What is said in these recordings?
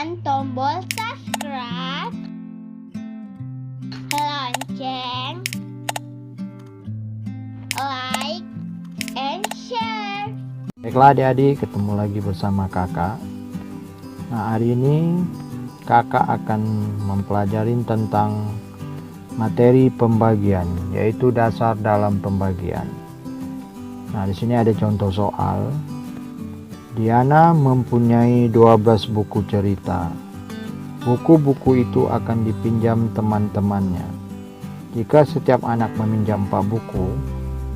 tekan tombol subscribe, lonceng, like, and share. Baiklah adik-adik, ketemu lagi bersama kakak. Nah, hari ini kakak akan mempelajari tentang materi pembagian, yaitu dasar dalam pembagian. Nah, di sini ada contoh soal. Diana mempunyai 12 buku cerita. Buku-buku itu akan dipinjam teman-temannya. Jika setiap anak meminjam 4 buku,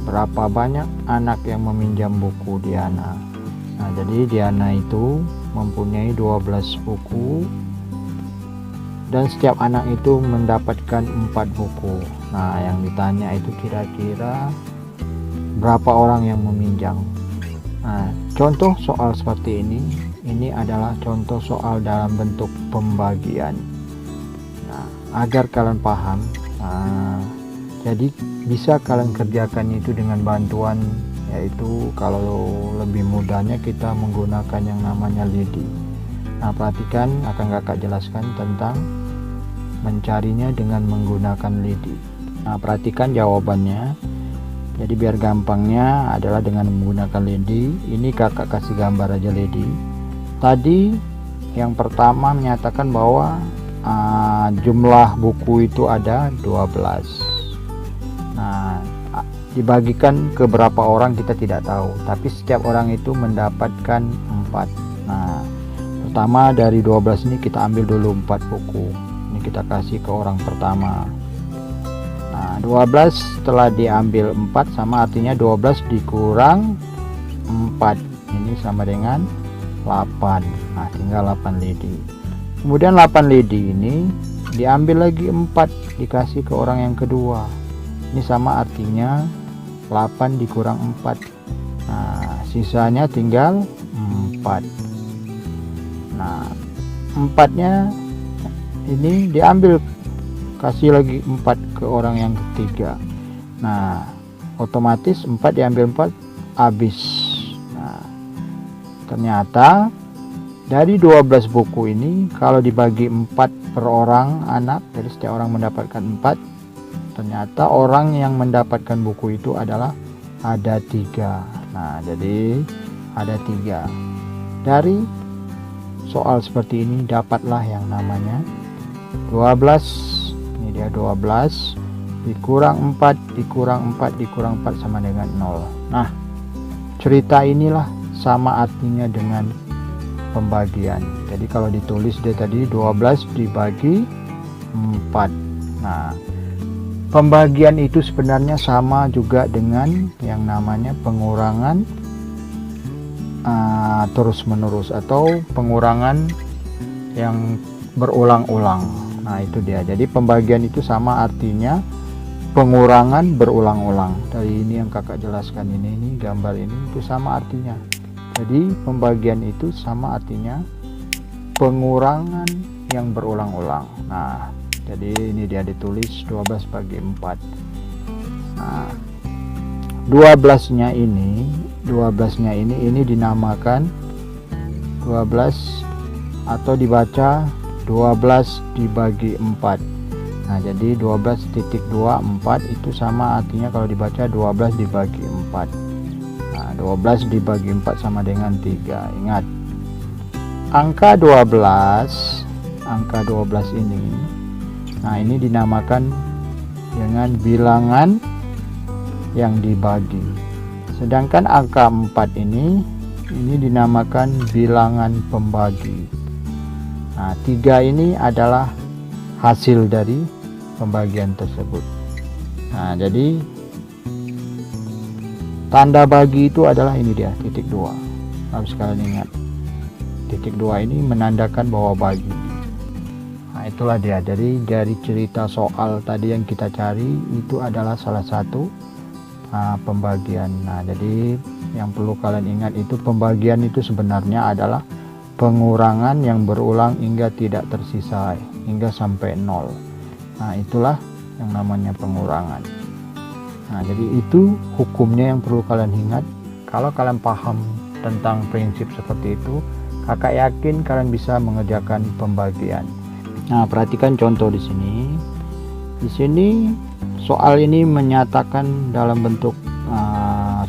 berapa banyak anak yang meminjam buku Diana? Nah, jadi Diana itu mempunyai 12 buku dan setiap anak itu mendapatkan 4 buku. Nah, yang ditanya itu kira-kira berapa orang yang meminjam. Nah, contoh soal seperti ini adalah contoh soal dalam bentuk pembagian. Nah, agar kalian paham, jadi bisa kalian kerjakan itu dengan bantuan, yaitu kalau lebih mudahnya kita menggunakan yang namanya lidi. Nah, perhatikan, akan kakak jelaskan tentang mencarinya dengan menggunakan lidi. Nah, perhatikan jawabannya. Jadi biar gampangnya adalah dengan menggunakan lidi. Ini kakak kasih gambar aja lidi. Tadi yang pertama menyatakan bahwa jumlah buku itu ada 12. Nah, dibagikan ke berapa orang kita tidak tahu, tapi setiap orang itu mendapatkan 4. Nah, pertama dari 12 ini kita ambil dulu 4 buku. Ini kita kasih ke orang pertama. Nah, 12 setelah diambil 4 sama artinya 12 dikurang 4. Ini sama dengan 8. Nah, tinggal 8 lidi. Kemudian 8 lidi ini diambil lagi 4 dikasih ke orang yang kedua. Ini sama artinya 8 dikurang 4. Nah, sisanya tinggal 4. Nah, 4-nya ini diambil, kasih lagi 4 ke orang yang ketiga. Nah, otomatis 4 diambil 4 habis. Nah, ternyata dari 12 buku ini kalau dibagi 4 per orang anak, jadi setiap orang mendapatkan 4, ternyata orang yang mendapatkan buku itu adalah ada 3. Nah, jadi ada 3. Dari soal seperti ini dapatlah yang namanya 12. Ini dia 12 dikurang 4 dikurang 4 dikurang 4 sama dengan 0. Nah, cerita inilah sama artinya dengan pembagian. Jadi kalau ditulis dia tadi 12 dibagi 4. Nah, pembagian itu sebenarnya sama juga dengan yang namanya pengurangan terus menerus atau pengurangan yang berulang-ulang. Nah, itu dia. Jadi pembagian itu sama artinya pengurangan berulang-ulang. Dari ini yang kakak jelaskan ini gambar ini itu sama artinya. Jadi pembagian itu sama artinya pengurangan yang berulang-ulang. Nah, jadi ini dia ditulis 12 bagi 4. Nah, 12-nya ini dinamakan 12 atau dibaca 12 dibagi 4. Nah, jadi 12.24 itu sama artinya kalau dibaca 12 dibagi 4. Nah, 12 dibagi 4 sama dengan 3. Ingat, angka 12 ini, nah ini dinamakan dengan bilangan yang dibagi. Sedangkan angka 4 ini dinamakan bilangan pembagi. Nah, 3 ini adalah hasil dari pembagian tersebut. Nah, jadi tanda bagi itu adalah ini dia, titik 2. Harus kalian ingat. Titik 2 ini menandakan bahwa bagi. Nah, itulah dia. Dari cerita soal tadi yang kita cari itu adalah salah satu pembagian. Nah, jadi yang perlu kalian ingat itu pembagian itu sebenarnya adalah pengurangan yang berulang hingga tidak tersisa, hingga sampai 0. Nah, itulah yang namanya pengurangan. Nah, jadi itu hukumnya yang perlu kalian ingat. Kalau kalian paham tentang prinsip seperti itu, Kakak yakin kalian bisa mengerjakan pembagian. Nah, perhatikan contoh di sini. Di sini soal ini menyatakan dalam bentuk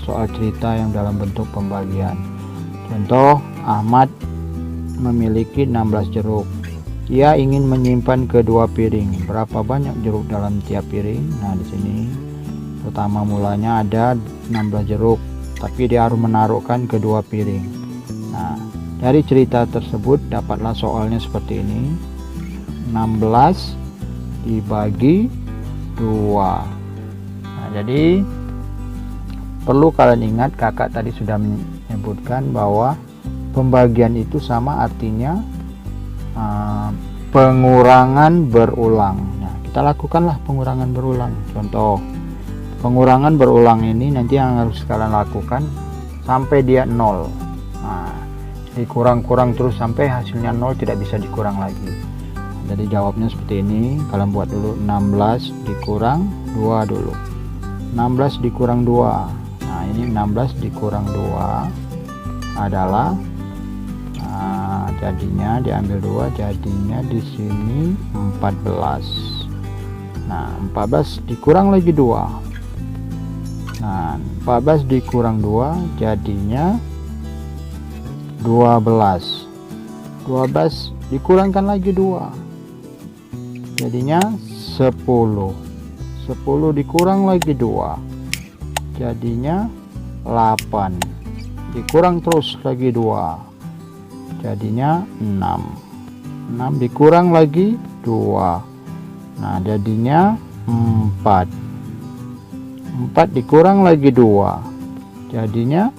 soal cerita yang dalam bentuk pembagian. Contoh, Ahmad memiliki 16 jeruk. Ia ingin menyimpan kedua piring. Berapa banyak jeruk dalam tiap piring? Nah, di sini pertama mulanya ada 16 jeruk, tapi dia harus menaruhkan kedua piring. Nah, dari cerita tersebut dapatlah soalnya seperti ini. 16 dibagi 2. Nah, jadi perlu kalian ingat, kakak tadi sudah menyebutkan bahwa pembagian itu sama artinya pengurangan berulang. Nah, kita lakukanlah pengurangan berulang. Contoh, pengurangan berulang ini nanti yang harus kalian lakukan sampai dia 0. Nah, dikurang-kurang terus sampai hasilnya 0, tidak bisa dikurang lagi. Jadi jawabnya seperti ini. Kalian buat dulu 16 dikurang 2 dulu. 16 dikurang 2. Nah, ini 16 dikurang 2 adalah jadinya diambil 2, jadinya di sini 14. Nah, 14 dikurang lagi 2. Nah, 14 dikurang 2 jadinya 12. 12 dikurangkan lagi 2 jadinya 10. 10 dikurang lagi 2 jadinya 8. Dikurang terus lagi 2 jadinya 6. 6 dikurang lagi 2. Nah, jadinya 4. 4 dikurang lagi 2 jadinya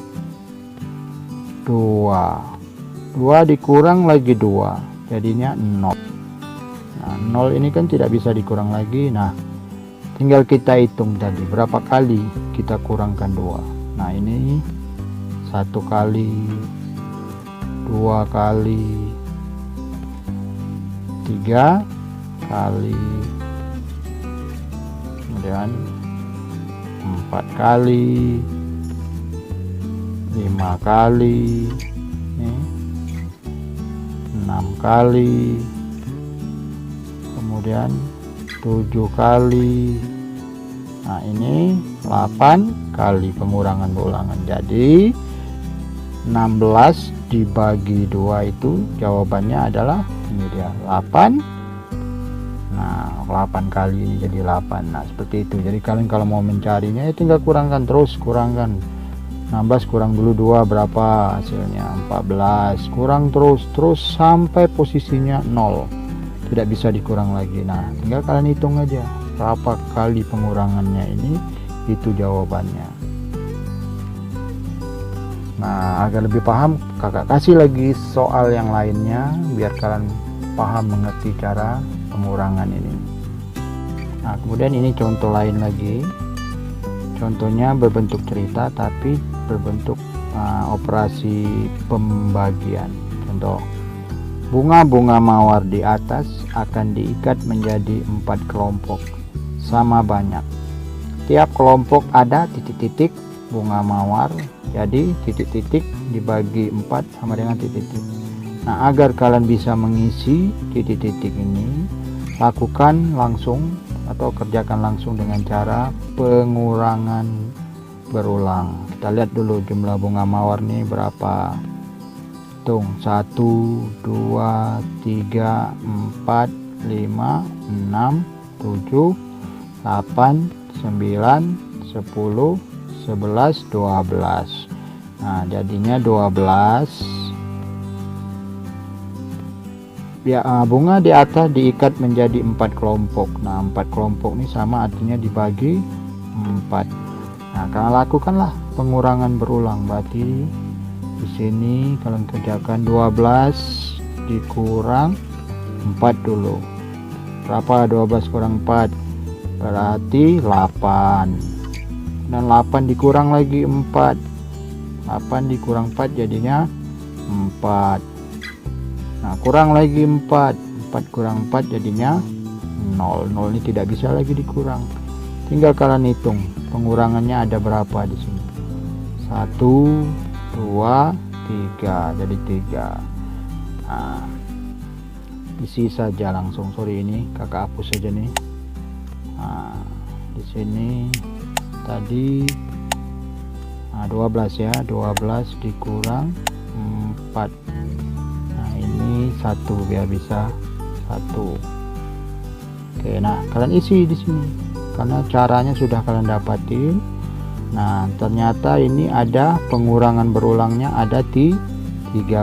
2. 2 dikurang lagi 2 jadinya 0. Nah, 0 ini kan tidak bisa dikurang lagi. Nah, tinggal kita hitung tadi berapa kali kita kurangkan 2. Nah, ini 1 kali, 2 kali, 3 kali, kemudian 4 kali, 5 kali, 6 kali, kemudian 7 kali. Nah, ini 8 kali pengurangan berulangan. Jadi 16 dibagi 2 itu jawabannya adalah ini dia, 8. Nah, 8 kali ini jadi 8. Nah, seperti itu. Jadi kalian kalau mau mencarinya ya tinggal kurangkan terus, kurangkan. 16 kurang dulu 2 berapa hasilnya? 14. Kurang terus sampai posisinya 0. Tidak bisa dikurang lagi. Nah, tinggal kalian hitung aja berapa kali pengurangannya ini, itu jawabannya. Nah, agar lebih paham, kakak kasih lagi soal yang lainnya biar kalian paham mengerti cara pengurangan ini. Nah, kemudian ini contoh lain lagi. Contohnya berbentuk cerita tapi berbentuk operasi pembagian. Contoh, bunga-bunga mawar di atas akan diikat menjadi 4 kelompok sama banyak. Tiap kelompok ada titik-titik bunga mawar, jadi titik-titik dibagi 4 sama dengan titik-titik. Nah, agar kalian bisa mengisi titik-titik ini, lakukan langsung atau kerjakan langsung dengan cara pengurangan berulang. Kita lihat dulu jumlah bunga mawar nih berapa. Hitung 1, 2, 3, 4, 5, 6, 7, 8, 9, 10, 11, 12. Nah, jadinya 12. Ya, bunga di atas diikat menjadi 4 kelompok. Nah, 4 kelompok ini sama artinya dibagi 4. Nah, kalian lakukanlah pengurangan berulang. Berarti di sini kalian kerjakan 12 dikurang 4 dulu. Berapa 12 kurang 4? Berarti 8. Dan 8 dikurang lagi 4. 8 dikurang 4 jadinya 4. Nah, kurang lagi 4. 4 kurang 4 jadinya 0. 0 ini tidak bisa lagi dikurang. Tinggal kalian hitung pengurangannya ada berapa di sini. 1, 2, 3. Jadi 3. Nah, isi saja langsung. Sorry, ini kakak hapus saja nih. Nah, di sini tadi 12 ya, 12 dikurang 4. Nah, ini 1 biar bisa 1. Oke, nah kalian isi di sini karena caranya sudah kalian dapatin. Nah, ternyata ini ada pengurangan berulangnya ada 3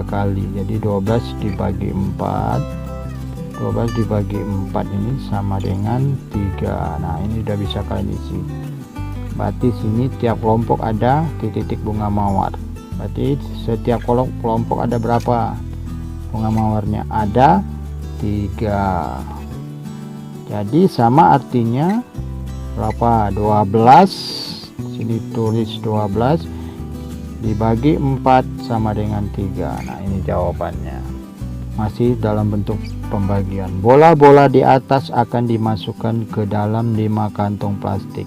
kali. Jadi 12 dibagi 4. 12 dibagi 4 ini sama dengan 3. Nah, ini udah bisa kalian isi. Berarti sini tiap kelompok ada titik-titik bunga mawar. Berarti setiap kelompok ada berapa bunga mawarnya? Ada 3. Jadi sama artinya berapa? 12. Sini tulis 12 dibagi 4 sama dengan 3. Nah, ini jawabannya. Masih dalam bentuk pembagian. Bola-bola di atas akan dimasukkan ke dalam 5 kantong plastik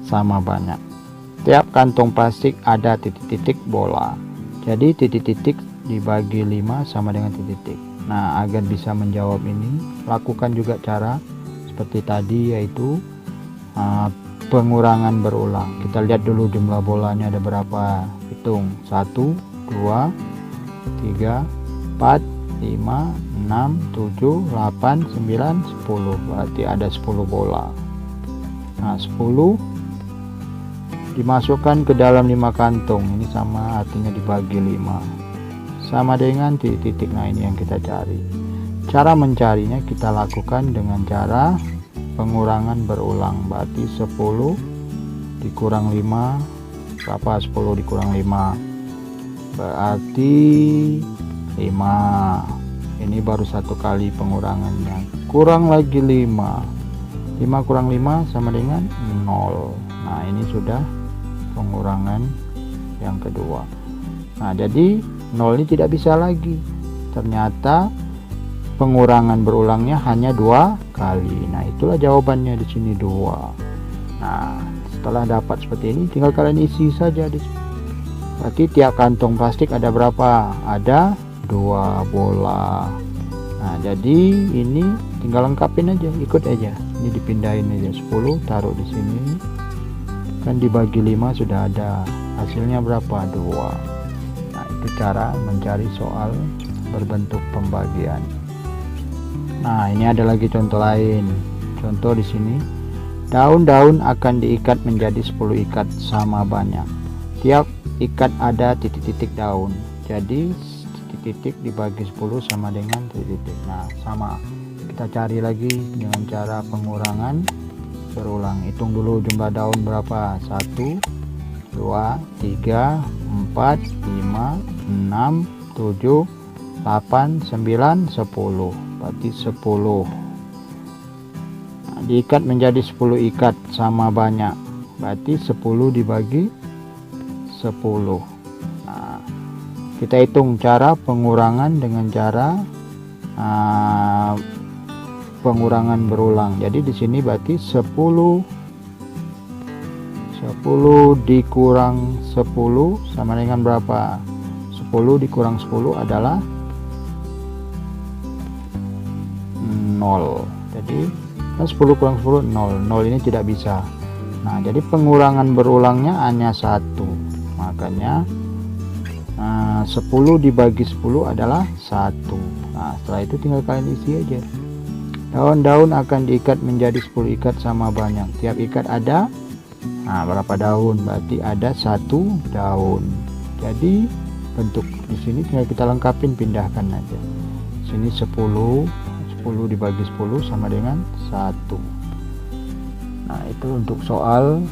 sama banyak. Tiap kantong plastik ada titik-titik bola. Jadi titik-titik dibagi 5 sama dengan titik-titik. Nah, agar bisa menjawab ini, lakukan juga cara seperti tadi, yaitu pengurangan berulang. Kita lihat dulu jumlah bolanya ada berapa. Hitung 1, 2, 3, 4, 5, 6, 7, 8, 9, 10. Berarti ada 10 bola. Nah, 10 dimasukkan ke dalam 5 kantong. Ini sama artinya dibagi 5 sama dengan titik-titik. Nah, ini yang kita cari. Cara mencarinya kita lakukan dengan cara pengurangan berulang. Berarti 10 dikurang 5 berapa? 10 dikurang 5 berarti 5. Ini baru 1 kali pengurangannya. Kurang lagi 5. 5 kurang 5 sama dengan 0. Nah, ini sudah pengurangan yang kedua. Nah, jadi 0 ini tidak bisa lagi. Ternyata pengurangan berulangnya hanya 2 kali. Nah, itulah jawabannya di sini 2. Nah, setelah dapat seperti ini tinggal kalian isi saja di sini. Berarti tiap kantong plastik ada berapa? Ada 2 bola. Nah, jadi ini tinggal lengkapin aja, ikut aja. Ini dipindahin aja, 10 taruh di sini. Kan dibagi 5 sudah ada. Hasilnya berapa? 2. Nah, itu cara mencari soal berbentuk pembagian. Nah, ini ada lagi contoh lain. Contoh di sini, daun-daun akan diikat menjadi 10 ikat sama banyak. Tiap ikat ada titik-titik daun. Jadi titik-titik dibagi 10 sama dengan titik-titik. Nah, sama. Kita cari lagi dengan cara pengurangan berulang. Hitung dulu jumlah daun berapa? 1, 2, 3, 4, 5, 6, 7, 8, 9, 10. Berarti 10. Nah, diikat menjadi 10 ikat sama banyak. Berarti 10 dibagi 10. Nah, kita hitung cara pengurangan dengan cara pengurangan berulang. Jadi di sini berarti 10 dikurang 10 sama dengan berapa? 10 dikurang 10 adalah 0. Jadi 10 kurang 10 0. 0 ini tidak bisa. Nah, jadi pengurangan berulangnya hanya 1. Makanya 10 dibagi 10 adalah 1. Nah, setelah itu tinggal kalian isi aja. Daun-daun akan diikat menjadi 10 ikat sama banyak. Tiap ikat ada berapa daun? Berarti ada 1 daun. Jadi bentuk di sini tinggal kita lengkapin, pindahkan aja. Sini 10 dibagi 10 sama dengan 1. Nah, itu untuk soal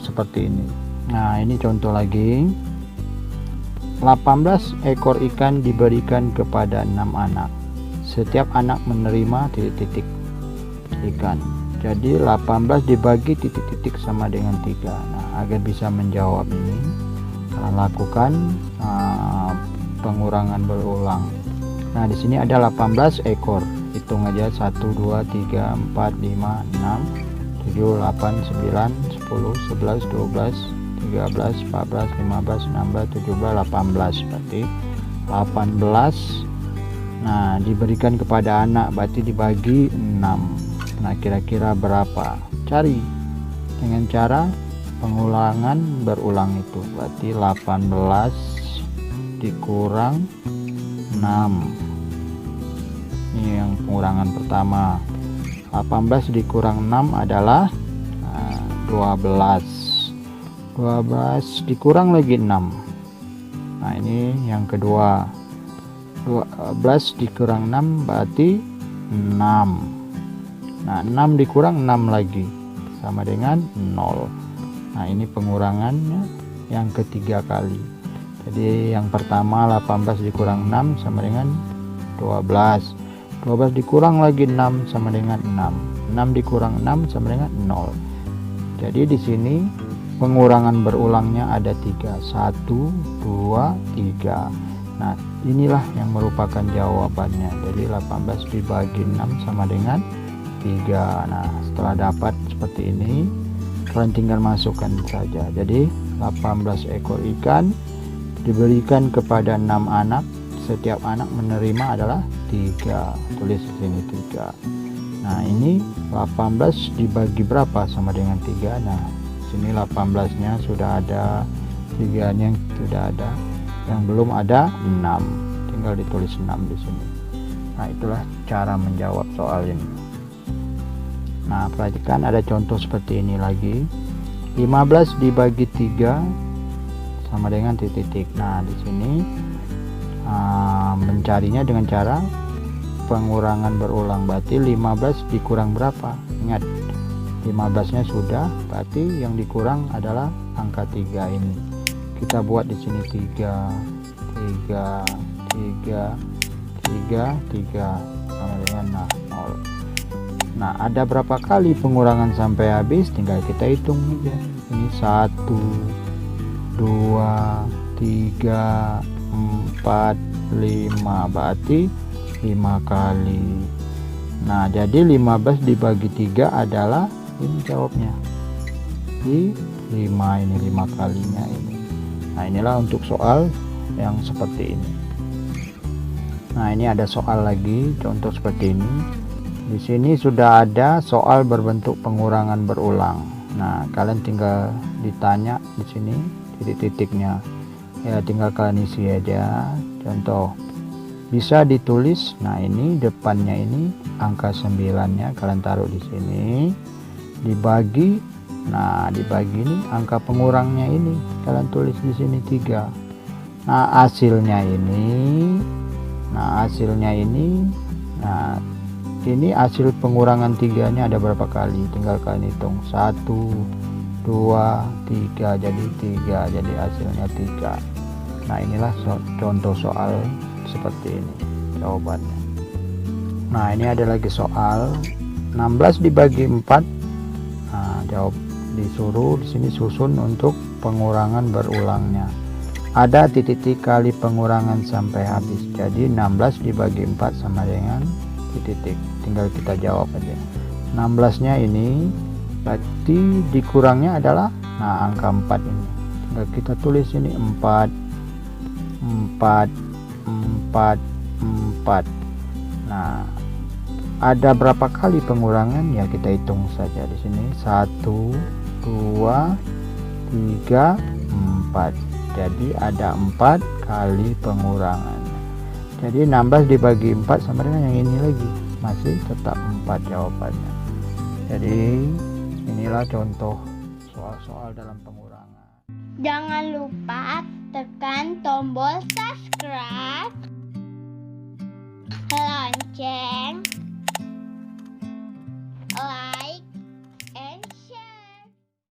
seperti ini. Nah, ini contoh lagi. 18 ekor ikan diberikan kepada 6 anak. Setiap anak menerima titik-titik ikan. Jadi 18 dibagi titik-titik sama dengan 3. Nah, agar bisa menjawab ini, kalian lakukan pengurangan berulang. Nah, di sini ada 18 ekor. Hitung aja 1, 2, 3, 4, 5, 6, 7, 8, 9, 10, 11, 12, 13, 14, 15, 16, 17, 18. Berarti 18 Nah, diberikan kepada anak berarti dibagi 6. Nah, kira-kira berapa? Cari dengan cara pengulangan berulang itu. Berarti 18 dikurang 6. Ini yang pengurangan pertama. 18 dikurang 6 adalah 12. 12 dikurang lagi 6. Nah, ini yang kedua. 12 dikurang 6 berarti 6. Nah, 6 dikurang 6 lagi sama dengan 0. Nah, ini pengurangannya yang ketiga kali. Jadi yang pertama 18 dikurang 6 sama dengan 12. 12 dikurang lagi 6 sama dengan 6. 6 dikurang 6 sama dengan 0. Jadi di sini pengurangan berulangnya ada 3. 1, 2, 3. Nah, inilah yang merupakan jawabannya. Jadi 18 dibagi 6 sama dengan 3. Nah, setelah dapat seperti ini, kalian tinggal masukkan saja. Jadi 18 ekor ikan diberikan kepada 6 anak. Setiap anak menerima adalah 3. Tulis di sini 3. Nah, ini 18 dibagi berapa sama dengan 3. Nah, sini 18-nya sudah ada, 3-nya sudah ada. Yang belum ada 6, tinggal ditulis 6 di sini. Nah, itulah cara menjawab soal ini. Nah, perhatikan ada contoh seperti ini lagi. 15 dibagi 3 sama dengan titik. Nah, di sini mencarinya dengan cara pengurangan berulang. Berarti 15 dikurang berapa? Ingat, 15-nya sudah, berarti yang dikurang adalah angka 3 ini. Kita buat di sini 3 sama dengan 0. Nah, ada berapa kali pengurangan sampai habis? Tinggal kita hitung aja. Ini 1, 2, 3, 4, 5, berarti 5 kali. Nah, jadi 15 dibagi 3 adalah ini jawabnya. Di 5 ini 5 kalinya ini. Nah, inilah untuk soal yang seperti ini. Nah, ini ada soal lagi, contoh seperti ini. Di sini sudah ada soal berbentuk pengurangan berulang. Nah, kalian tinggal ditanya di sini titik-titiknya. Ya, tinggal kalian isi aja. Contoh, bisa ditulis. Nah, ini depannya ini angka 9-nya kalian taruh di sini. Dibagi. Nah, dibagi ini angka pengurangnya ini kalian tulis di sini 3. Nah, hasilnya ini. Nah, ini hasil pengurangan 3-nya ada berapa kali? Tinggal kalian hitung. 1, 2, 3, jadi 3. Jadi hasilnya 3. Nah, inilah contoh soal seperti ini jawabannya. Nah, ini ada lagi soal 16 dibagi 4. Nah, jawab disuruh di sini susun untuk pengurangan berulangnya. Ada titik kali pengurangan sampai habis. Jadi 16 dibagi 4 sama dengan titik. Tinggal kita jawab aja. 16-nya ini berarti dikurangnya adalah angka 4 ini. Tinggal kita tulis ini 4. Nah, ada berapa kali pengurangan? Ya, kita hitung saja di sini. 1, 2, 3, 4. Jadi ada 4 kali pengurangan. Jadi 16 dibagi 4 sama dengan yang ini lagi. Masih tetap 4 jawabannya. Jadi inilah contoh soal-soal dalam pengurangan. Jangan lupa tekan tombol subscribe